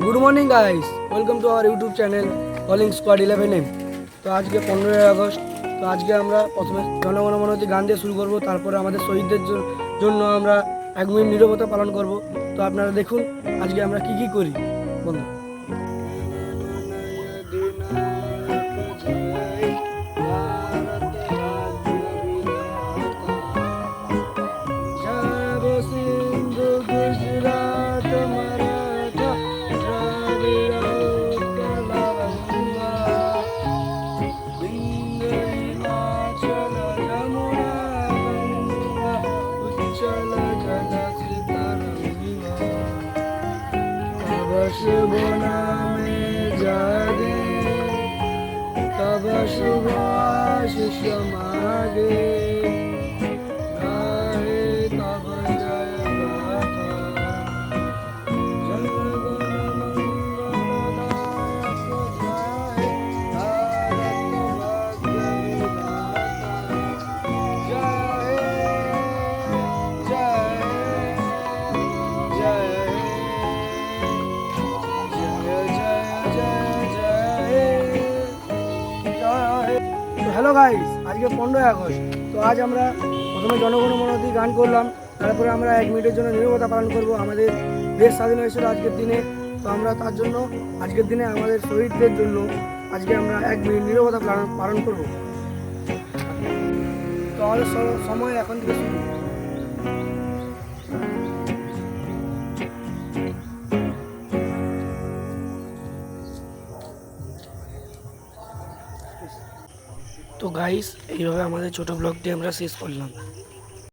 Good morning guys, welcome to our YouTube channel Kalinga squad 11M। তো আজকে 15ই August. তো আজকে আমরা প্রথমে জনগণ মন গান দিয়ে শুরু করব, তারপরে আমাদের শহীদদের জন্য আমরা 1 মিনিট নীরবতা পালন করব। তো আপনারা দেখুন আজকে আমরা কি কি করি বন্ধু। शुभ नामे जागे तब शुभ आशीष मागे गाहे तब जय गाथा जनगण मंगलदायक जय भारत भाग्य विधाता जय जय जय। হ্যালো গাইস, আজকে 15ই আগস্ট। তো আজ আমরা প্রথমে জনগণ মন গান করলাম, তারপরে আমরা 1 মিনিটের জন্য নীরবতা পালন করব। আমাদের দেশ স্বাধীন হয়েছিল আজকের দিনে। তো আমরা তার জন্য আজকের দিনে আমাদের শহীদদের জন্য আজকে আমরা 1 মিনিট নীরবতা পালন করব। তো আমাদের সময় এখন থেকে শুরু। তো গাইস, এইভাবে আমাদের ছোট ব্লগটি আমরা শেষ করলাম।